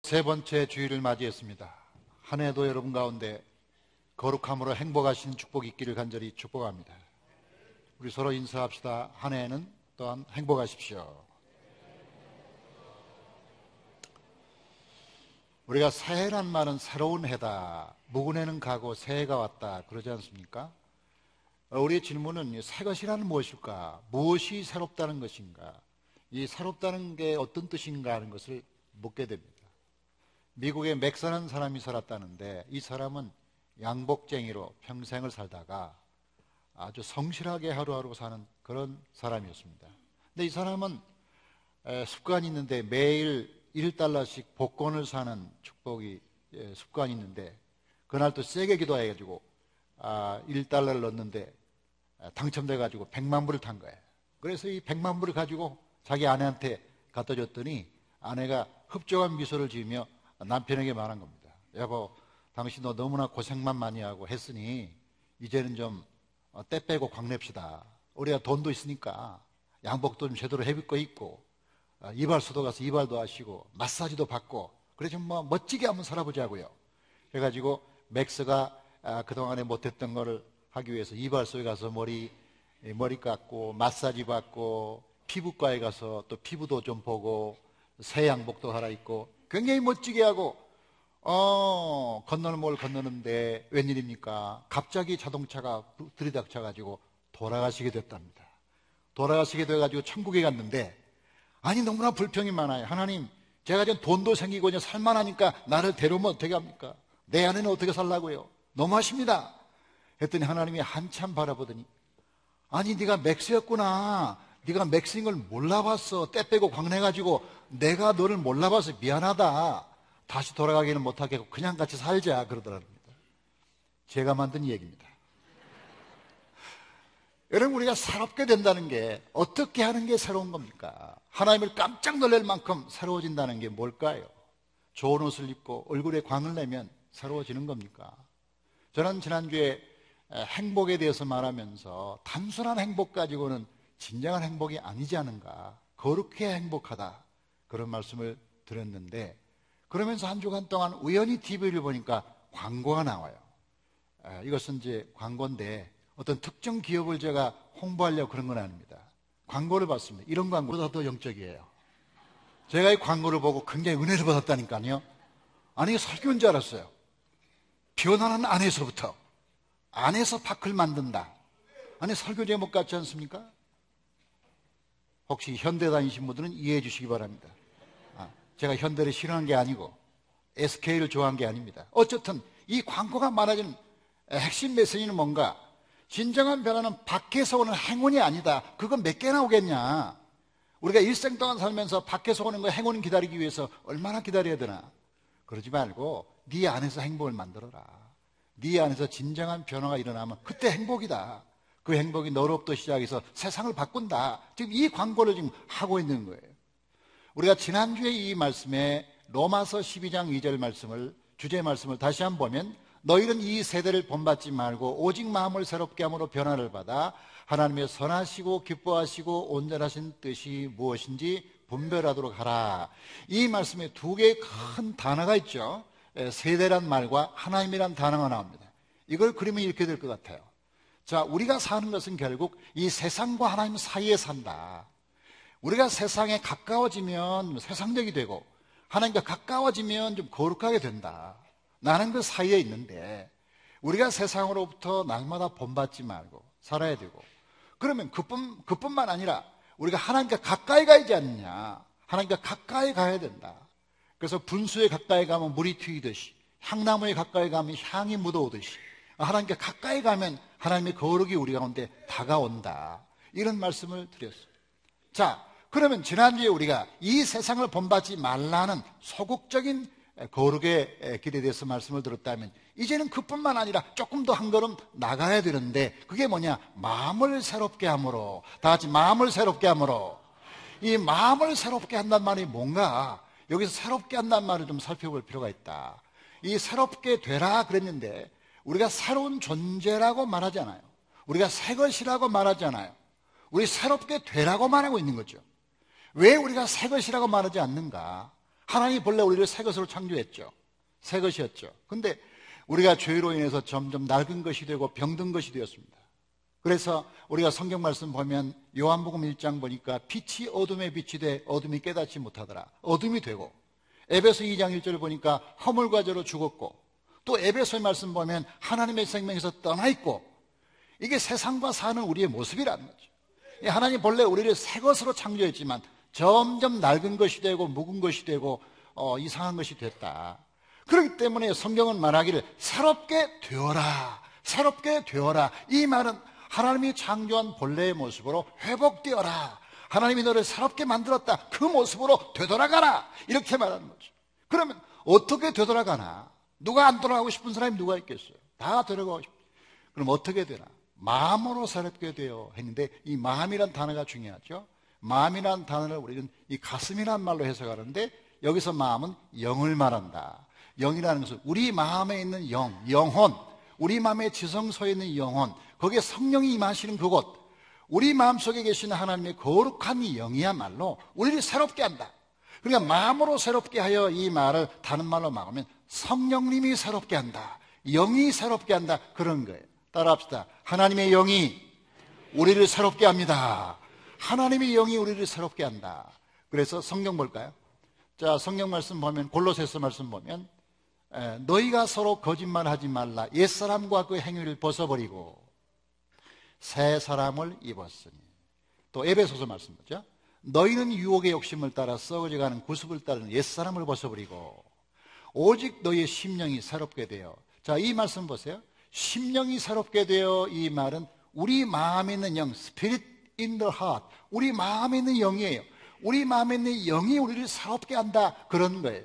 세 번째 주일을 맞이했습니다. 한 해도 여러분 가운데 거룩함으로 행복하신 축복이 있기를 간절히 축복합니다. 우리 서로 인사합시다. 한 해는 또한 행복하십시오. 우리가 새해란 말은 새로운 해다, 묵은 해는 가고 새해가 왔다 그러지 않습니까? 우리의 질문은 새 것이란 무엇일까? 무엇이 새롭다는 것인가? 이 새롭다는 게 어떤 뜻인가 하는 것을 묻게 됩니다. 미국에 맥스라는 사람이 살았다는데, 이 사람은 양복쟁이로 평생을 살다가 아주 성실하게 하루하루 사는 그런 사람이었습니다. 근데 이 사람은 습관이 있는데 매일 $1씩 복권을 사는 축복이 습관이 있는데, 그날 또 세게 기도해가지고 $1를 넣었는데 당첨돼가지고 100만 불을 탄 거예요. 그래서 이 100만 불을 가지고 자기 아내한테 갖다 줬더니 아내가 흡족한 미소를 지으며 남편에게 말한 겁니다. 여보, 당신 너 너무나 고생만 많이 하고 했으니 이제는 좀 때 빼고 광냅시다. 우리가 돈도 있으니까 양복도 좀 제대로 해볼 거 있고, 이발소도 가서 이발도 하시고 마사지도 받고, 그래 좀 뭐 멋지게 한번 살아보자고요. 그래가지고 맥스가 그동안에 못했던 거를 하기 위해서 이발소에 가서 머리 깎고 마사지 받고, 피부과에 가서 또 피부도 좀 보고 새 양복도 갈아입고 굉장히 멋지게 하고, 건너는 뭘 건너는데 웬일입니까? 갑자기 자동차가 들이닥쳐가지고 돌아가시게 됐답니다. 돌아가시게 돼가지고 천국에 갔는데, 아니 너무나 불평이 많아요. 하나님, 제가 지금 돈도 생기고 이제 살만하니까 나를 데려오면 어떻게 합니까? 내 아내는 어떻게 살라고요? 너무하십니다. 했더니 하나님이 한참 바라보더니, 아니 네가 맥스였구나. 네가 맥스인 걸 몰라봤어. 때 빼고 광내가지고 내가 너를 몰라봐서 미안하다. 다시 돌아가기는 못하겠고 그냥 같이 살자 그러더랍니다. 제가 만든 얘기입니다. 여러분, 우리가 새롭게 된다는 게 어떻게 하는 게 새로운 겁니까? 하나님을 깜짝 놀랄 만큼 새로워진다는 게 뭘까요? 좋은 옷을 입고 얼굴에 광을 내면 새로워지는 겁니까? 저는 지난주에 행복에 대해서 말하면서 단순한 행복 가지고는 진정한 행복이 아니지 않은가, 거룩해 행복하다, 그런 말씀을 드렸는데, 그러면서 한 주간 동안 우연히 TV를 보니까 광고가 나와요. 이것은 이제 광고인데 어떤 특정 기업을 제가 홍보하려고 그런 건 아닙니다. 광고를 봤습니다. 이런 광고보다 더 영적이에요. 제가 이 광고를 보고 굉장히 은혜를 받았다니까요. 아니, 이게 설교인 줄 알았어요. 변화는 안에서부터. 안에서 밖을 만든다. 아니, 설교 제목 같지 않습니까? 혹시 현대 다니신 분들은 이해해 주시기 바랍니다. 제가 현대를 싫어한 게 아니고 SK를 좋아한 게 아닙니다. 어쨌든 이 광고가 말하는 핵심 메시지는 뭔가, 진정한 변화는 밖에서 오는 행운이 아니다. 그건 몇 개나 오겠냐. 우리가 일생 동안 살면서 밖에서 오는 거 행운 기다리기 위해서 얼마나 기다려야 되나. 그러지 말고 네 안에서 행복을 만들어라. 네 안에서 진정한 변화가 일어나면 그때 행복이다. 그 행복이 너로부터 시작해서 세상을 바꾼다. 지금 이 광고를 지금 하고 있는 거예요. 우리가 지난주에 이 말씀에 로마서 12장 2절 말씀을, 주제 말씀을 다시 한번 보면, 너희는 이 세대를 본받지 말고 오직 마음을 새롭게 함으로 변화를 받아 하나님의 선하시고 기뻐하시고 온전하신 뜻이 무엇인지 분별하도록 하라. 이 말씀에 두 개의 큰 단어가 있죠. 세대란 말과 하나님이란 단어가 나옵니다. 이걸 그리면 이렇게 될 것 같아요. 자, 우리가 사는 것은 결국 이 세상과 하나님 사이에 산다. 우리가 세상에 가까워지면 세상적이 되고 하나님과 가까워지면 좀 거룩하게 된다. 나는 그 사이에 있는데, 우리가 세상으로부터 날마다 본받지 말고 살아야 되고, 그러면 그뿐만 아니라 우리가 하나님과 가까이 가야지 않느냐. 하나님과 가까이 가야 된다. 그래서 분수에 가까이 가면 물이 튀기듯이, 향나무에 가까이 가면 향이 묻어오듯이, 하나님과 가까이 가면 하나님의 거룩이 우리 가운데 다가온다. 이런 말씀을 드렸어요. 자, 그러면 지난주에 우리가 이 세상을 본받지 말라는 소극적인 거룩의 길에 대해서 말씀을 들었다면, 이제는 그뿐만 아니라 조금 더 한 걸음 나가야 되는데, 그게 뭐냐? 마음을 새롭게 함으로. 다 같이 마음을 새롭게 함으로. 이 마음을 새롭게 한단 말이 뭔가, 여기서 새롭게 한단 말을 좀 살펴볼 필요가 있다. 이 새롭게 되라 그랬는데, 우리가 새로운 존재라고 말하지 않아요. 우리가 새 것이라고 말하지 않아요. 우리 새롭게 되라고 말하고 있는 거죠. 왜 우리가 새 것이라고 말하지 않는가? 하나님이 본래 우리를 새 것으로 창조했죠. 새 것이었죠. 근데 우리가 죄로 인해서 점점 낡은 것이 되고 병든 것이 되었습니다. 그래서 우리가 성경 말씀 보면 요한복음 1장 보니까 빛이 어둠에 빛이 돼 어둠이 깨닫지 못하더라. 어둠이 되고, 에베소 2장 1절 보니까 허물과 죄로 죽었고, 또 에베소의 말씀 보면 하나님의 생명에서 떠나 있고, 이게 세상과 사는 우리의 모습이라는 거죠. 하나님 본래 우리를 새 것으로 창조했지만 점점 낡은 것이 되고 묵은 것이 되고 이상한 것이 됐다. 그렇기 때문에 성경은 말하기를 새롭게 되어라, 새롭게 되어라. 이 말은 하나님이 창조한 본래의 모습으로 회복되어라. 하나님이 너를 새롭게 만들었다. 그 모습으로 되돌아가라. 이렇게 말하는 거죠. 그러면 어떻게 되돌아가나? 누가 안 돌아가고 싶은 사람이 누가 있겠어요? 다 돌아가고 싶어요. 그럼 어떻게 되나? 마음으로 새롭게 되어 했는데, 이 마음이란 단어가 중요하죠. 마음이란 단어를 우리는 이 가슴이란 말로 해석하는데, 여기서 마음은 영을 말한다. 영이라는 것은 우리 마음에 있는 영, 영혼, 우리 마음의 지성소에 있는 영혼, 거기에 성령이 임하시는 그곳, 우리 마음속에 계시는 하나님의 거룩한 이 영이야말로 우리를 새롭게 한다. 그러니까 마음으로 새롭게 하여, 이 말을 다른 말로 말하면 성령님이 새롭게 한다, 영이 새롭게 한다, 그런 거예요. 따라합시다. 하나님의 영이 우리를 새롭게 합니다. 하나님의 영이 우리를 새롭게 한다. 그래서 성경 볼까요? 자, 성경 말씀 보면, 골로새서 말씀 보면, 너희가 서로 거짓말하지 말라. 옛사람과 그 행위를 벗어버리고 새 사람을 입었으니. 또 에베소서 말씀 보죠. 너희는 유혹의 욕심을 따라 썩어져가는 구습을 따르는 옛사람을 벗어버리고 오직 너희의 심령이 새롭게 되어. 자, 이 말씀 보세요. 심령이 새롭게 되어, 이 말은 우리 마음에 있는 영, Spirit in the heart, 우리 마음에 있는 영이에요. 우리 마음에 있는 영이 우리를 새롭게 한다, 그런 거예요.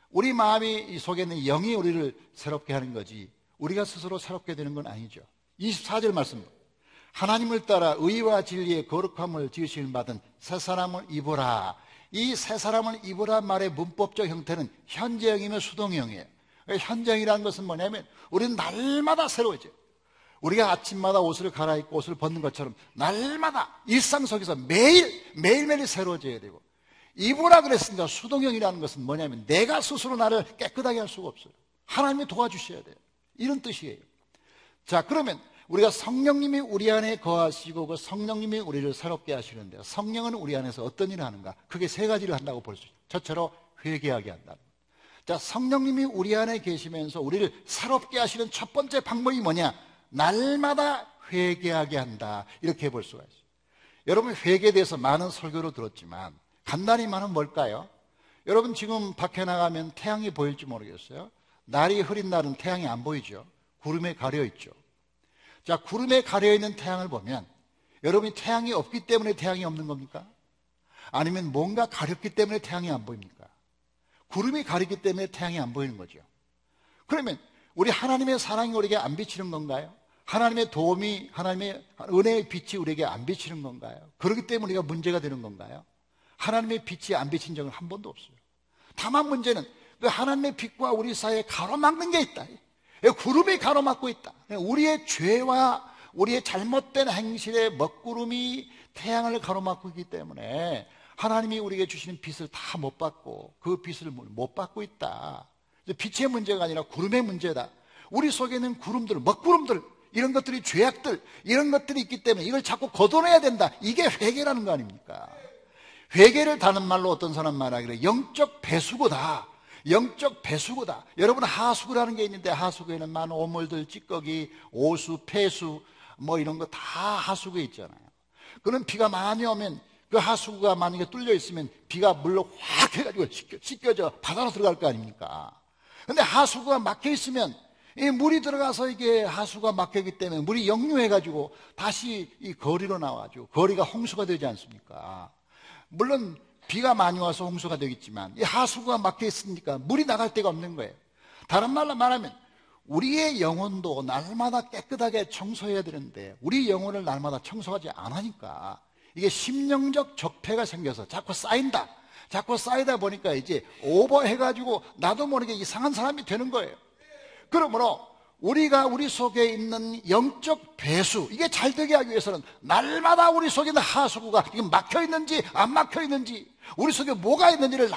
우리 마음이 속에 있는 영이 우리를 새롭게 하는 거지, 우리가 스스로 새롭게 되는 건 아니죠. 24절 말씀, 하나님을 따라 의와 진리의 거룩함을 지으시는 받은 새 사람을 입어라. 이 새 사람을 입으라 말의 문법적 형태는 현재형이며 수동형이에요. 현재형이라는 것은 뭐냐면 우리는 날마다 새로워져요. 우리가 아침마다 옷을 갈아입고 옷을 벗는 것처럼 날마다 일상 속에서 매일매일 새로워져야 되고, 입으라 그랬으니까 수동형이라는 것은 뭐냐면 내가 스스로 나를 깨끗하게 할 수가 없어요. 하나님이 도와주셔야 돼요. 이런 뜻이에요. 자, 그러면 우리가 성령님이 우리 안에 거하시고 그 성령님이 우리를 새롭게 하시는데, 성령은 우리 안에서 어떤 일을 하는가? 크게 세 가지를 한다고 볼 수 있어요. 첫째로 회개하게 한다. 자, 성령님이 우리 안에 계시면서 우리를 새롭게 하시는 첫 번째 방법이 뭐냐? 날마다 회개하게 한다. 이렇게 볼 수가 있어요. 여러분, 회개에 대해서 많은 설교를 들었지만 간단히 말하면 뭘까요? 여러분, 지금 밖에 나가면 태양이 보일지 모르겠어요. 날이 흐린 날은 태양이 안 보이죠. 구름에 가려 있죠. 자, 구름에 가려 있는 태양을 보면 여러분이 태양이 없기 때문에 태양이 없는 겁니까? 아니면 뭔가 가렸기 때문에 태양이 안 보입니까? 구름이 가리기 때문에 태양이 안 보이는 거죠. 그러면 우리 하나님의 사랑이 우리에게 안 비치는 건가요? 하나님의 도움이, 하나님의 은혜의 빛이 우리에게 안 비치는 건가요? 그렇기 때문에 우리가 문제가 되는 건가요? 하나님의 빛이 안 비친 적은 한 번도 없어요. 다만 문제는 그 하나님의 빛과 우리 사이에 가로막는 게 있다. 구름이 가로막고 있다. 우리의 죄와 우리의 잘못된 행실의 먹구름이 태양을 가로막고 있기 때문에 하나님이 우리에게 주시는 빛을 다 못 받고 그 빛을 못 받고 있다. 빛의 문제가 아니라 구름의 문제다. 우리 속에 있는 구름들, 먹구름들, 이런 것들이 죄악들, 이런 것들이 있기 때문에 이걸 자꾸 걷어내야 된다. 이게 회개라는 거 아닙니까? 회개를 다른 말로 어떤 사람 말하기를 영적 배수구다. 영적 배수구다. 여러분, 하수구라는 게 있는데 하수구에는 많은 오물들, 찌꺼기, 오수, 폐수 뭐 이런 거 다 하수구에 있잖아요. 그럼 비가 많이 오면 그 하수구가 만약에 뚫려 있으면 비가 물로 확 해가지고 씻겨져 바다로 들어갈 거 아닙니까? 근데 하수구가 막혀 있으면 이 물이 들어가서 이게 하수구가 막혀있기 때문에 물이 역류해가지고 다시 이 거리로 나와가지고 거리가 홍수가 되지 않습니까? 물론 비가 많이 와서 홍수가 되겠지만 이 하수구가 막혀 있으니까 물이 나갈 데가 없는 거예요. 다른 말로 말하면 우리의 영혼도 날마다 깨끗하게 청소해야 되는데 우리 영혼을 날마다 청소하지 않으니까 이게 심령적 적폐가 생겨서 자꾸 쌓인다. 자꾸 쌓이다 보니까 이제 오버해가지고 나도 모르게 이상한 사람이 되는 거예요. 그러므로 우리가 우리 속에 있는 영적 배수, 이게 잘 되게 하기 위해서는 날마다 우리 속에 있는 하수구가 이게 막혀 있는지 안 막혀 있는지, 우리 속에 뭐가 있는지를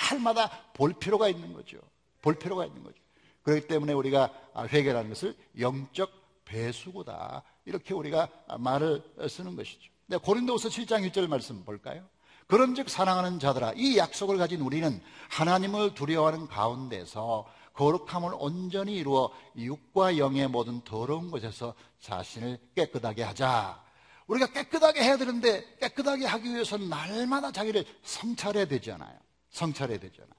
날마다 볼 필요가 있는 거죠. 볼 필요가 있는 거죠. 그렇기 때문에 우리가 회개라는 것을 영적 배수구다, 이렇게 우리가 말을 쓰는 것이죠. 고린도후서 7장 1절 말씀 볼까요? 그런즉 사랑하는 자들아, 이 약속을 가진 우리는 하나님을 두려워하는 가운데서 거룩함을 온전히 이루어 육과 영의 모든 더러운 것에서 자신을 깨끗하게 하자. 우리가 깨끗하게 해야 되는데 깨끗하게 하기 위해서는 날마다 자기를 성찰해야 되잖아요. 성찰해야 되잖아요.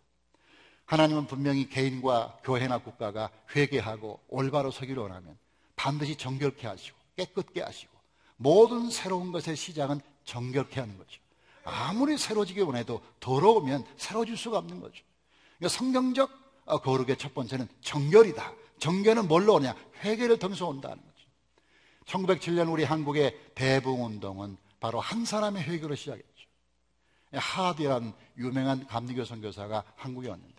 하나님은 분명히 개인과 교회나 국가가 회개하고 올바로 서기를 원하면 반드시 정결케 하시고 깨끗게 하시고 모든 새로운 것의 시작은 정결케 하는 거죠. 아무리 새로워지기 원해도 더러우면 새로워질 수가 없는 거죠. 그러니까 성경적 거룩의 첫 번째는 정결이다. 정결은 뭘로 오냐? 회개를 통해서 온다는 거죠. 1907년 우리 한국의 대부흥운동은 바로 한 사람의 회개로 시작했죠. 하디라는 유명한 감리교 선교사가 한국에 왔는데,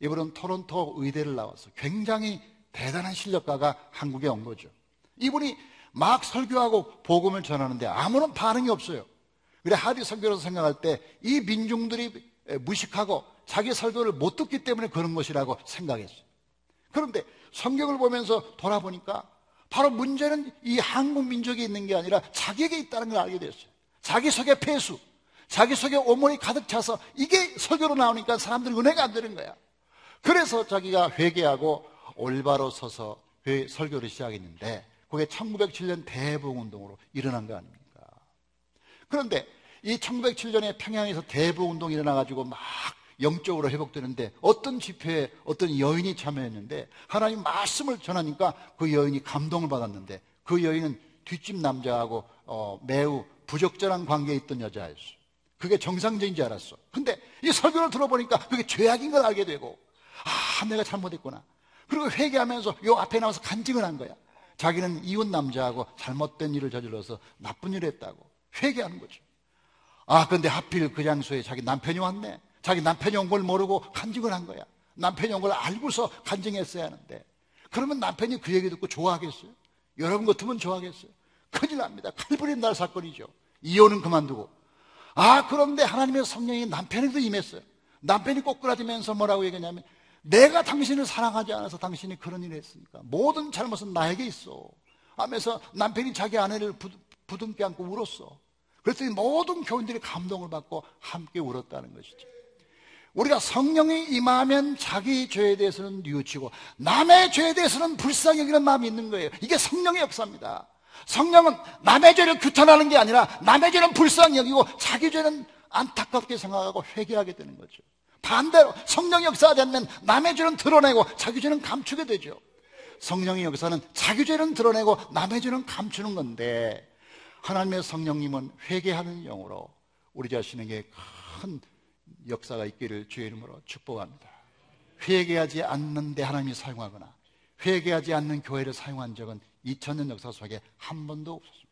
이분은 토론토 의대를 나와서 굉장히 대단한 실력가가 한국에 온 거죠. 이분이 막 설교하고 복음을 전하는데 아무런 반응이 없어요. 그래, 하디 선교로서 생각할 때 이 민중들이 무식하고 자기 설교를 못 듣기 때문에 그런 것이라고 생각했어요. 그런데 성경을 보면서 돌아보니까 바로 문제는 이 한국 민족에 있는 게 아니라 자기에게 있다는 걸 알게 됐어요. 자기 속에 폐수, 자기 속에 오물이 가득 차서 이게 설교로 나오니까 사람들이 은혜가 안 되는 거야. 그래서 자기가 회개하고 올바로 서서 설교를 시작했는데, 그게 1907년 대부흥운동으로 일어난 거 아닙니까? 그런데 이 1907년에 평양에서 대부흥운동이 일어나가지고 막 영적으로 회복되는데, 어떤 집회에 어떤 여인이 참여했는데 하나님 말씀을 전하니까 그 여인이 감동을 받았는데, 그 여인은 뒷집 남자하고 매우 부적절한 관계에 있던 여자였어요. 그게 정상적인 줄 알았어. 근데 이 설교를 들어보니까 그게 죄악인 걸 알게 되고, 내가 잘못했구나. 그리고 회개하면서 요 앞에 나와서 간증을 한 거야. 자기는 이웃 남자하고 잘못된 일을 저질러서 나쁜 일을 했다고 회개하는 거죠. 그런데 하필 그 장소에 자기 남편이 왔네. 자기 남편이 온 걸 모르고 간증을 한 거야. 남편이 온 걸 알고서 간증했어야 하는데, 그러면 남편이 그 얘기 듣고 좋아하겠어요? 여러분 같으면 좋아하겠어요? 큰일 납니다. 칼부림 날 사건이죠. 이혼은 그만두고. 그런데 하나님의 성령이 남편에도 임했어요. 남편이 꼬꾸라지면서 뭐라고 얘기하냐면, 내가 당신을 사랑하지 않아서 당신이 그런 일을 했으니까 모든 잘못은 나에게 있어 하면서 남편이 자기 아내를 부둥켜 안고 울었어. 그랬더니 모든 교인들이 감동을 받고 함께 울었다는 것이죠. 우리가 성령이 임하면 자기 죄에 대해서는 뉘우치고 남의 죄에 대해서는 불쌍히 여기는 마음이 있는 거예요. 이게 성령의 역사입니다. 성령은 남의 죄를 규탄하는 게 아니라 남의 죄는 불쌍히 여기고 자기 죄는 안타깝게 생각하고 회개하게 되는 거죠. 반대로 성령의 역사가 되면 남의 죄는 드러내고 자기 죄는 감추게 되죠. 성령의 역사는 자기 죄는 드러내고 남의 죄는 감추는 건데, 하나님의 성령님은 회개하는 영으로 우리 자신에게 큰 역사가 있기를 주의 이름으로 축복합니다. 회개하지 않는데 하나님이 사용하거나 회개하지 않는 교회를 사용한 적은 2000년 역사 속에 한 번도 없었습니다.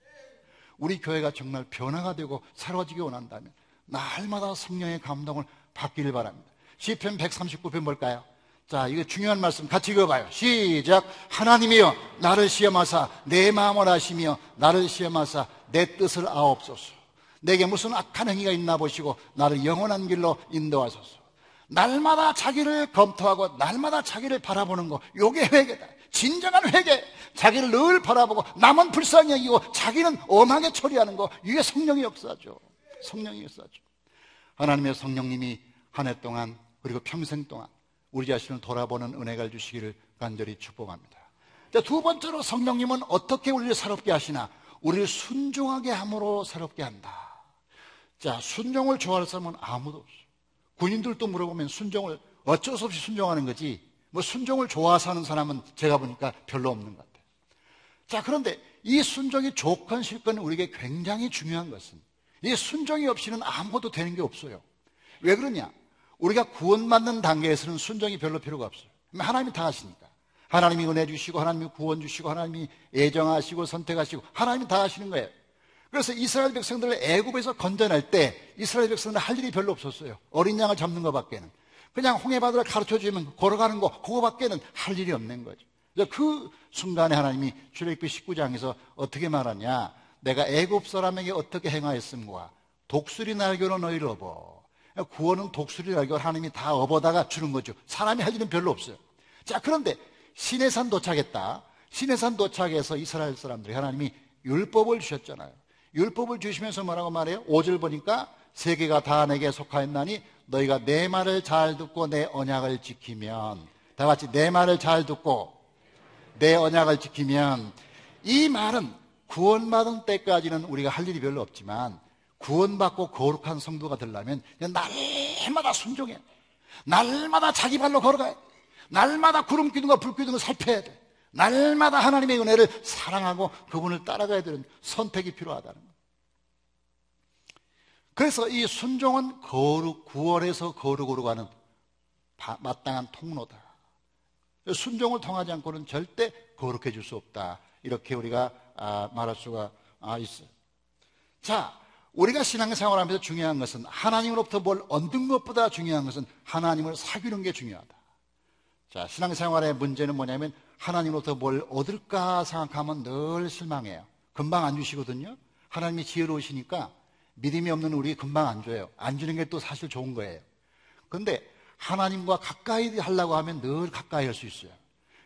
우리 교회가 정말 변화가 되고 새로워지기 원한다면 날마다 성령의 감동을 받기를 바랍니다. 시편 139편 볼까요? 자, 이거 중요한 말씀 같이 읽어봐요. 시작. 하나님이여 나를 시험하사 내 마음을 아시며 나를 시험하사 내 뜻을 아옵소서. 내게 무슨 악한 행위가 있나 보시고 나를 영원한 길로 인도하소서. 날마다 자기를 검토하고 날마다 자기를 바라보는 거, 요게 회개다. 진정한 회개. 자기를 늘 바라보고 남은 불쌍히 여기고 자기는 엄하게 처리하는 거, 이게 성령의 역사죠. 성령의 역사죠. 하나님의 성령님이 한 해 동안 그리고 평생 동안 우리 자신을 돌아보는 은혜가 주시기를 간절히 축복합니다. 자, 두 번째로 성령님은 어떻게 우리를 새롭게 하시나? 우리를 순종하게 함으로 새롭게 한다. 자, 순종을 좋아할 사람은 아무도 없어요. 군인들도 물어보면 순종을 어쩔 수 없이 순종하는 거지, 뭐 순종을 좋아서 하는 사람은 제가 보니까 별로 없는 것 같아요. 자, 그런데 이 순종이 좋건 싫건 우리에게 굉장히 중요한 것은, 이 순종이 없이는 아무것도 되는 게 없어요. 왜 그러냐? 우리가 구원받는 단계에서는 순종이 별로 필요가 없어요. 하나님이 다 하시니까. 하나님이 은혜 주시고 하나님이 구원 주시고 하나님이 애정하시고 선택하시고 하나님이 다 하시는 거예요. 그래서 이스라엘 백성들을 애굽에서 건져낼 때 이스라엘 백성들은 할 일이 별로 없었어요. 어린 양을 잡는 것밖에는. 그냥 홍해바다를 가르쳐주면 걸어가는 거, 그거밖에는 할 일이 없는 거죠. 그래서 그 순간에 하나님이 출애굽기 19장에서 어떻게 말하냐? 내가 애굽 사람에게 어떻게 행하였음과 독수리 날개로 너희를 업어 구원은 독수리라고 하나님이 다 업어다가 주는 거죠. 사람이 할 일은 별로 없어요. 자, 그런데 시내산 도착했다. 시내산 도착해서 이스라엘 사람들이 하나님이 율법을 주셨잖아요. 율법을 주시면서 뭐라고 말해요? 5절 보니까 세계가 다 내게 속하였나니 너희가 내 말을 잘 듣고 내 언약을 지키면, 다 같이 내 말을 잘 듣고 내 언약을 지키면. 이 말은 구원받은 때까지는 우리가 할 일이 별로 없지만 구원받고 거룩한 성도가 되려면 날마다 순종해. 날마다 자기 발로 걸어가야 돼. 날마다 구름 기둥과 불 기둥을 살펴야 돼. 날마다 하나님의 은혜를 사랑하고 그분을 따라가야 되는 선택이 필요하다는 거예요. 그래서 이 순종은 구원에서 거룩으로 가는 마땅한 통로다. 순종을 통하지 않고는 절대 거룩해질 수 없다. 이렇게 우리가 말할 수가 있어요. 자, 우리가 신앙생활하면서 중요한 것은, 하나님으로부터 뭘 얻는 것보다 중요한 것은 하나님을 사귀는 게 중요하다. 자, 신앙생활의 문제는 뭐냐면 하나님으로부터 뭘 얻을까 생각하면 늘 실망해요. 금방 안 주시거든요. 하나님이 지혜로우시니까 믿음이 없는 우리 금방 안 줘요. 안 주는 게 또 사실 좋은 거예요. 그런데 하나님과 가까이 하려고 하면 늘 가까이 할 수 있어요.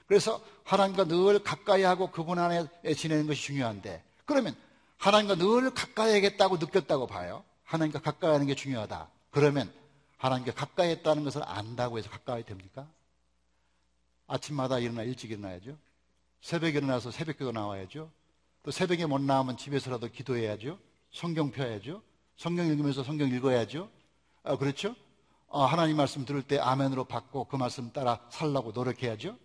그래서 하나님과 늘 가까이 하고 그분 안에 지내는 것이 중요한데, 그러면 하나님과 늘 가까이 하겠다고 느꼈다고 봐요. 하나님과 가까이 하는 게 중요하다. 그러면 하나님과 가까이 했다는 것을 안다고 해서 가까이 됩니까? 아침마다 일찍 일어나야죠. 새벽에 일어나서 새벽기도 나와야죠. 또 새벽에 못 나오면 집에서라도 기도해야죠. 성경 펴야죠. 성경 읽으면서 성경 읽어야죠. 그렇죠? 하나님 말씀 들을 때 아멘으로 받고 그 말씀 따라 살라고 노력해야죠.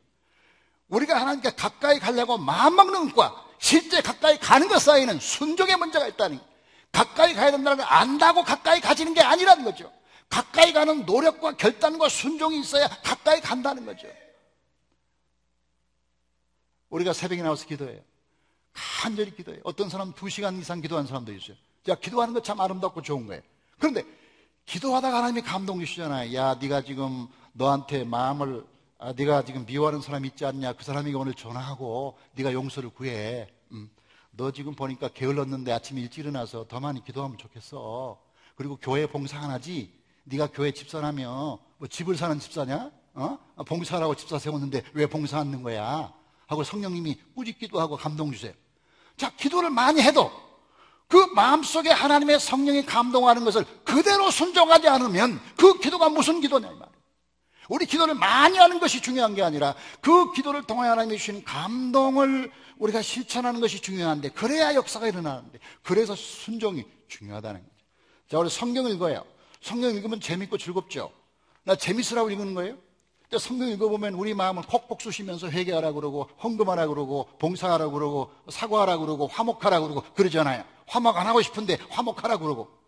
우리가 하나님께 가까이 가려고 마음먹는 것과 실제 가까이 가는 것 사이에는 순종의 문제가 있다는 거예요. 가까이 가야 된다는 걸 안다고 가까이 가지는 게 아니라는 거죠. 가까이 가는 노력과 결단과 순종이 있어야 가까이 간다는 거죠. 우리가 새벽에 나와서 기도해요. 간절히 기도해요. 어떤 사람은 2시간 이상 기도하는 사람도 있어요. 자, 기도하는 거 참 아름답고 좋은 거예요. 그런데 기도하다가 하나님이 감동 주시잖아요. 야, 네가 지금 너한테 마음을, 네가 지금 미워하는 사람 있지 않냐? 그 사람에게 오늘 전화하고 네가 용서를 구해. 너 지금 보니까 게을렀는데 아침에 일찍 일어나서 더 많이 기도하면 좋겠어. 그리고 교회 봉사 안 하지? 네가 교회 집사라며 뭐 집을 사는 집사냐? 봉사하라고 집사 세웠는데 왜 봉사 안 하는 거야? 하고 성령님이 꾸짖기도 하고 감동 주세요. 자, 기도를 많이 해도 그 마음속에 하나님의 성령이 감동하는 것을 그대로 순종하지 않으면 그 기도가 무슨 기도냐 이 말이에요. 우리 기도를 많이 하는 것이 중요한 게 아니라 그 기도를 통해 하나님이 주시는 감동을 우리가 실천하는 것이 중요한데, 그래야 역사가 일어나는데, 그래서 순종이 중요하다는 거죠. 자, 우리 성경 읽어요. 성경 읽으면 재밌고 즐겁죠. 나 재밌으라고 읽는 거예요. 성경 읽어보면 우리 마음을 콕콕 쑤시면서 회개하라고 그러고 헌금하라고 그러고 봉사하라고 그러고 사과하라고 그러고 화목하라고 그러고 그러잖아요. 화목 안 하고 싶은데 화목하라고 그러고.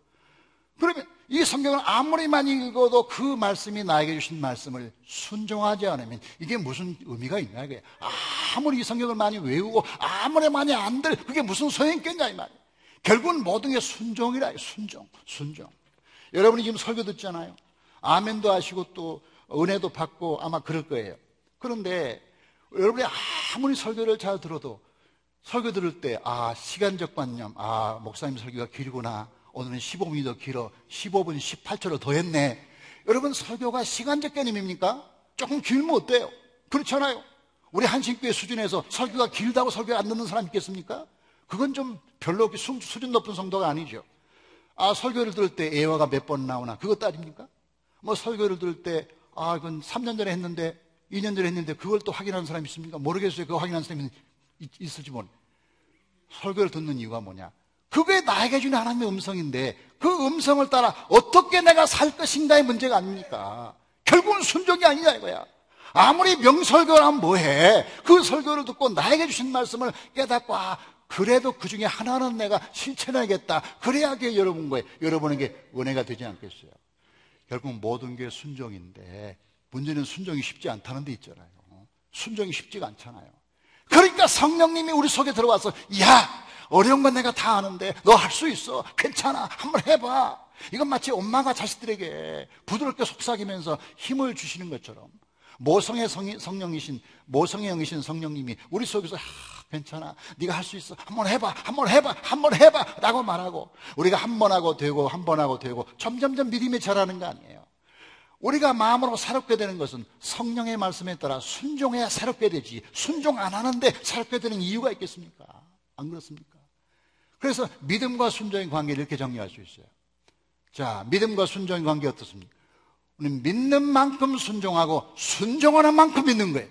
그러면 이 성경을 아무리 많이 읽어도 그 말씀이 나에게 주신 말씀을 순종하지 않으면 이게 무슨 의미가 있냐 이게. 아무리 이 성경을 많이 외우고 아무리 많이 안들 그게 무슨 소용이 있겠냐 이 말이에요. 결국은 모든 게 순종이라. 순종. 여러분이 지금 설교 듣잖아요. 아멘도 하시고 또 은혜도 받고 아마 그럴 거예요. 그런데 여러분이 아무리 설교를 잘 들어도 설교 들을 때 시간적 관념, 목사님 설교가 길구나, 오늘은 15분이 더 길어, 15분 18초를 더 했네. 여러분, 설교가 시간적 개념입니까? 조금 길면 어때요? 그렇잖아요. 우리 한신교회 수준에서 설교가 길다고 설교 안 듣는 사람 있겠습니까? 그건 좀 별로 수준 높은 성도가 아니죠. 설교를 들을 때 예화가 몇 번 나오나 그거 따집니까? 뭐 설교를 들을 때 이건 3년 전에 했는데 2년 전에 했는데 그걸 또 확인하는 사람이 있습니까? 모르겠어요. 그거 확인하는 사람이 있을지 모르. 설교를 듣는 이유가 뭐냐? 그게 나에게 주는 하나님의 음성인데 그 음성을 따라 어떻게 내가 살 것인가의 문제가 아닙니까? 결국은 순종이 아니냐 이거야. 아무리 명설교를 하면 뭐해? 그 설교를 듣고 나에게 주신 말씀을 깨닫고 그래도 그 중에 하나는 내가 실천해야겠다. 그래야 그게 여러분에게 은혜가 되지 않겠어요? 결국 모든 게 순종인데 문제는 순종이 쉽지 않다는 데 있잖아요. 순종이 쉽지가 않잖아요. 그러니까 성령님이 우리 속에 들어와서 어려운 건 내가 다 아는데 너 할 수 있어. 괜찮아. 한번 해봐. 이건 마치 엄마가 자식들에게 부드럽게 속삭이면서 힘을 주시는 것처럼 모성의 성령이신, 모성의 영이신 성령님이 우리 속에서 괜찮아, 네가 할 수 있어, 한번 해봐, 한번 해봐, 한번 해봐 라고 말하고, 우리가 한 번 하고 되고 한 번 하고 되고 점점점 믿음이 자라는 거 아니에요. 우리가 마음으로 새롭게 되는 것은 성령의 말씀에 따라 순종해야 새롭게 되지, 순종 안 하는데 새롭게 되는 이유가 있겠습니까? 안 그렇습니까? 그래서 믿음과 순종의 관계를 이렇게 정리할 수 있어요. 자, 믿음과 순종의 관계 어떻습니까? 우리는 믿는 만큼 순종하고 순종하는 만큼 믿는 거예요.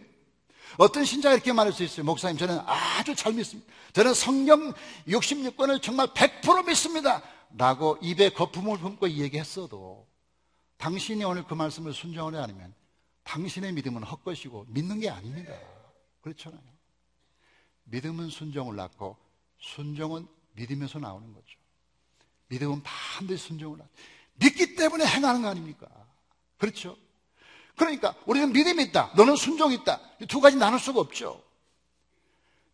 어떤 신자가 이렇게 말할 수 있어요. 목사님, 저는 아주 잘 믿습니다. 저는 성경 66권을 정말 100% 믿습니다 라고 입에 거품을 품고 얘기했어도 당신이 오늘 그 말씀을 순종하지 않으면 당신의 믿음은 헛것이고 믿는 게 아닙니다. 그렇잖아요. 믿음은 순종을 낳고 순종은 믿으면서 나오는 거죠. 믿음은 반드시 순종을 낳고 믿기 때문에 행하는 거 아닙니까? 그렇죠? 그러니까 우리는 믿음이 있다, 너는 순종이 있다, 이 두 가지 나눌 수가 없죠.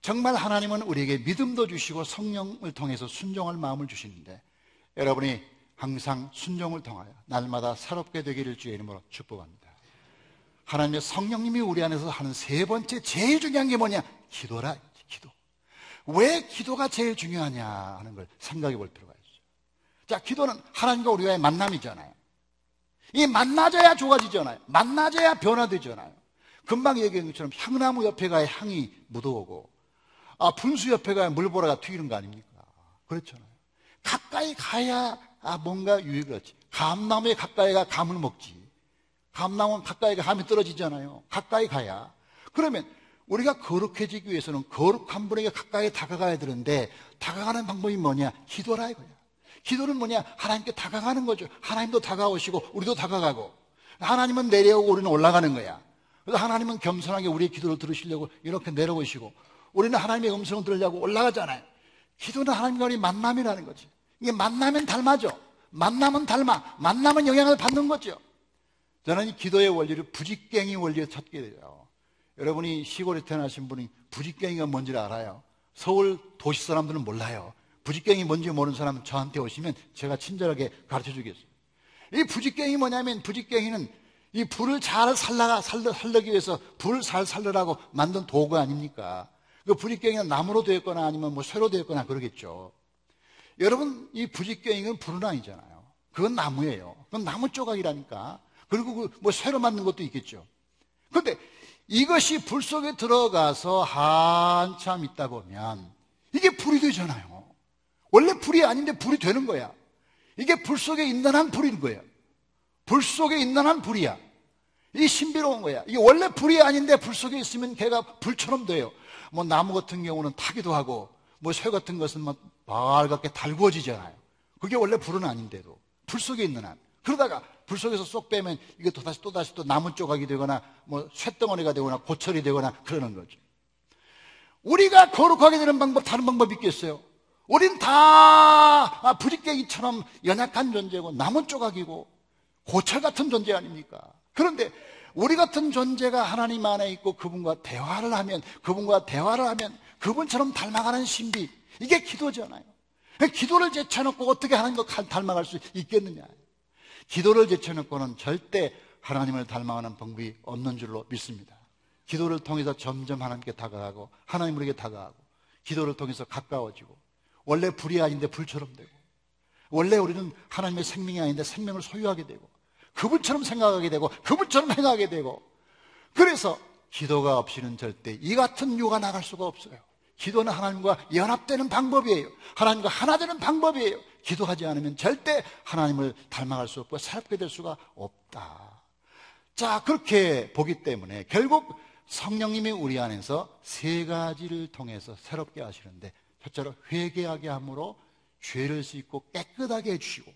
정말 하나님은 우리에게 믿음도 주시고 성령을 통해서 순종할 마음을 주시는데, 여러분이 항상 순종을 통하여 날마다 새롭게 되기를 주의 이름으로 축복합니다. 하나님의 성령님이 우리 안에서 하는 세 번째 제일 중요한 게 뭐냐? 기도라. 기도. 왜 기도가 제일 중요하냐 하는 걸 생각해 볼 필요가 있어요. 자, 기도는 하나님과 우리와의 만남이잖아요. 이 만나져야 좋아지잖아요. 만나져야 변화되잖아요. 금방 얘기한 것처럼 향나무 옆에 가야 향이 묻어오고, 분수 옆에 가야 물보라가 튀기는 거 아닙니까? 그렇잖아요. 가까이 가야 뭔가 유익을 얻지. 감나무에 가까이 가 감을 먹지. 감나무는 가까이 가 감이 떨어지잖아요. 가까이 가야. 그러면 우리가 거룩해지기 위해서는 거룩한 분에게 가까이 다가가야 되는데, 다가가는 방법이 뭐냐? 기도라 이거야. 기도는 뭐냐? 하나님께 다가가는 거죠. 하나님도 다가오시고 우리도 다가가고, 하나님은 내려오고 우리는 올라가는 거야. 그래서 하나님은 겸손하게 우리의 기도를 들으시려고 이렇게 내려오시고, 우리는 하나님의 음성을 들으려고 올라가잖아요. 기도는 하나님과 우리 만남이라는 거지. 이게 만나면 닮아져. 만나면 닮아. 만나면 영향을 받는 거죠. 저는 이 기도의 원리를 부직갱이 원리에 찾게 돼요. 여러분이 시골에 태어나신 분이 부직갱이가 뭔지를 알아요? 서울 도시 사람들은 몰라요. 부직갱이 뭔지 모르는 사람은 저한테 오시면 제가 친절하게 가르쳐 주겠어요. 이 부직갱이 뭐냐면, 부직갱이는 이 불을 잘 살려기 위해서 불을 잘 살려라고 만든 도구 아닙니까? 그 부직갱이는 나무로 되었거나 아니면 뭐 쇠로 되었거나 그러겠죠. 여러분, 이 부직갱이는 불은 아니잖아요. 그건 나무예요. 그건 나무 조각이라니까. 그리고 그 뭐 쇠로 만든 것도 있겠죠. 그런데 이것이 불 속에 들어가서 한참 있다 보면 이게 불이 되잖아요. 원래 불이 아닌데 불이 되는 거야. 이게 불 속에 있는 한 불인 거예요. 불 속에 있는 한 불이야. 이게 신비로운 거야. 이게 원래 불이 아닌데 불 속에 있으면 걔가 불처럼 돼요. 뭐 나무 같은 경우는 타기도 하고, 뭐 쇠 같은 것은 막 빨갛게 달구어지잖아요. 그게 원래 불은 아닌데도 불 속에 있는 한. 그러다가 불 속에서 쏙 빼면 이게 또다시 또 나무 조각이 되거나 뭐 쇳덩어리가 되거나 고철이 되거나 그러는 거죠. 우리가 거룩하게 되는 방법, 다른 방법이 있겠어요? 우린 다 부직갱이처럼 연약한 존재고 나무 조각이고 고철 같은 존재 아닙니까? 그런데 우리 같은 존재가 하나님 안에 있고 그분과 대화를 하면 그분처럼 닮아가는 신비, 이게 기도잖아요. 기도를 제쳐놓고 어떻게 하나님과 닮아갈 수 있겠느냐. 기도를 제쳐놓고는 절대 하나님을 닮아가는 방법이 없는 줄로 믿습니다. 기도를 통해서 점점 하나님께 다가가고, 하나님 우리에게 다가가고, 기도를 통해서 가까워지고, 원래 불이 아닌데 불처럼 되고, 원래 우리는 하나님의 생명이 아닌데 생명을 소유하게 되고, 그분처럼 생각하게 되고, 그분처럼 행하게 되고. 그래서 기도가 없이는 절대 이 같은 유가 나갈 수가 없어요. 기도는 하나님과 연합되는 방법이에요. 하나님과 하나 되는 방법이에요. 기도하지 않으면 절대 하나님을 닮아갈 수 없고 새롭게 될 수가 없다. 자, 그렇게 보기 때문에 결국 성령님이 우리 안에서 세 가지를 통해서 새롭게 하시는데, 첫째로 회개하게 함으로 죄를 씻고 깨끗하게 해주시고,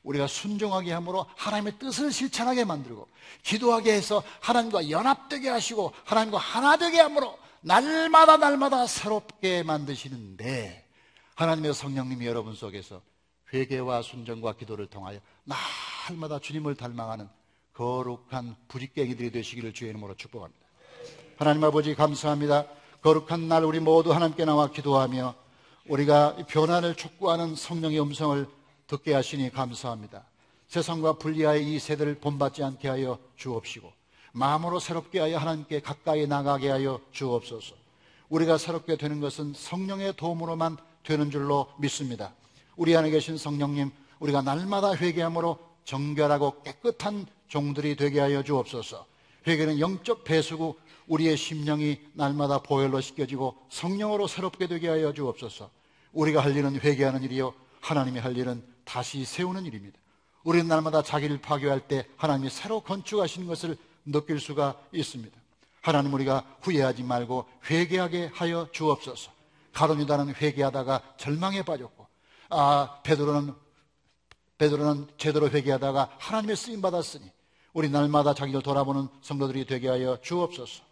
우리가 순종하게 함으로 하나님의 뜻을 실천하게 만들고, 기도하게 해서 하나님과 연합되게 하시고 하나님과 하나 되게 함으로 날마다 새롭게 만드시는데, 하나님의 성령님이 여러분 속에서 회개와 순종과 기도를 통하여 날마다 주님을 닮아가는 거룩한 부직갱이들이 되시기를 주의 이름으로 축복합니다. 하나님 아버지 감사합니다. 거룩한 날 우리 모두 하나님께 나와 기도하며 우리가 변화를 촉구하는 성령의 음성을 듣게 하시니 감사합니다. 세상과 분리하여 이 세대를 본받지 않게 하여 주옵시고, 마음으로 새롭게 하여 하나님께 가까이 나가게 하여 주옵소서. 우리가 새롭게 되는 것은 성령의 도움으로만 되는 줄로 믿습니다. 우리 안에 계신 성령님, 우리가 날마다 회개함으로 정결하고 깨끗한 종들이 되게 하여 주옵소서. 회개는 영적 배수구, 우리의 심령이 날마다 보혈로 씻겨지고 성령으로 새롭게 되게 하여 주옵소서. 우리가 할 일은 회개하는 일이요, 하나님이 할 일은 다시 세우는 일입니다. 우리는 날마다 자기를 파괴할 때 하나님이 새로 건축하시는 것을 느낄 수가 있습니다. 하나님, 우리가 후회하지 말고 회개하게 하여 주옵소서. 가룟 유다는 회개하다가 절망에 빠졌고, 베드로는 제대로 회개하다가 하나님의 쓰임 받았으니 우리 날마다 자기를 돌아보는 성도들이 되게 하여 주옵소서.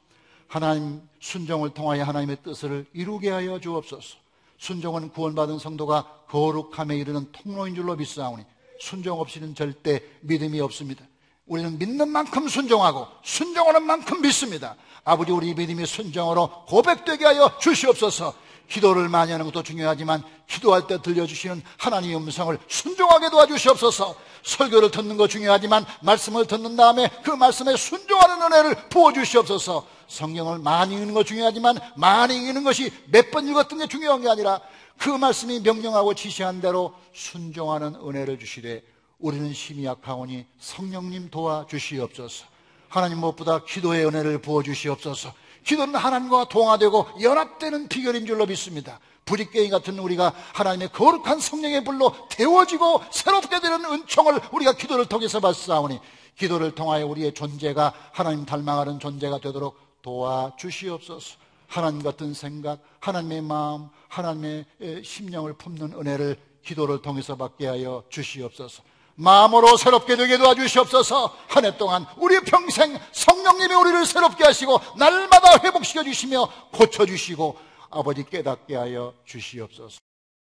하나님, 순종을 통하여 하나님의 뜻을 이루게 하여 주옵소서. 순종은 구원받은 성도가 거룩함에 이르는 통로인 줄로 믿사오니 순종 없이는 절대 믿음이 없습니다. 우리는 믿는 만큼 순종하고 순종하는 만큼 믿습니다. 아버지, 우리 믿음이 순종으로 고백되게 하여 주시옵소서. 기도를 많이 하는 것도 중요하지만 기도할 때 들려주시는 하나님의 음성을 순종하게 도와주시옵소서. 설교를 듣는 것 중요하지만 말씀을 듣는 다음에 그 말씀에 순종하는 은혜를 부어주시옵소서. 성경을 많이 읽는 것 중요하지만 많이 읽는 것이 몇 번 읽었던 게 중요한 게 아니라 그 말씀이 명령하고 지시한 대로 순종하는 은혜를 주시되 우리는 심히 약하오니 성령님 도와주시옵소서. 하나님, 무엇보다 기도의 은혜를 부어주시옵소서. 기도는 하나님과 동화되고 연합되는 비결인 줄로 믿습니다. 부리깽이 같은 우리가 하나님의 거룩한 성령의 불로 데워지고 새롭게 되는 은총을 우리가 기도를 통해서 받사오니 기도를 통하여 우리의 존재가 하나님 닮아가는 존재가 되도록 도와주시옵소서. 하나님 같은 생각, 하나님의 마음, 하나님의 심령을 품는 은혜를 기도를 통해서 받게 하여 주시옵소서. 마음으로 새롭게 되게 도와주시옵소서. 한 해 동안 우리 평생 성령님이 우리를 새롭게 하시고 날마다 회복시켜 주시며 고쳐주시고 아버지 깨닫게 하여 주시옵소서.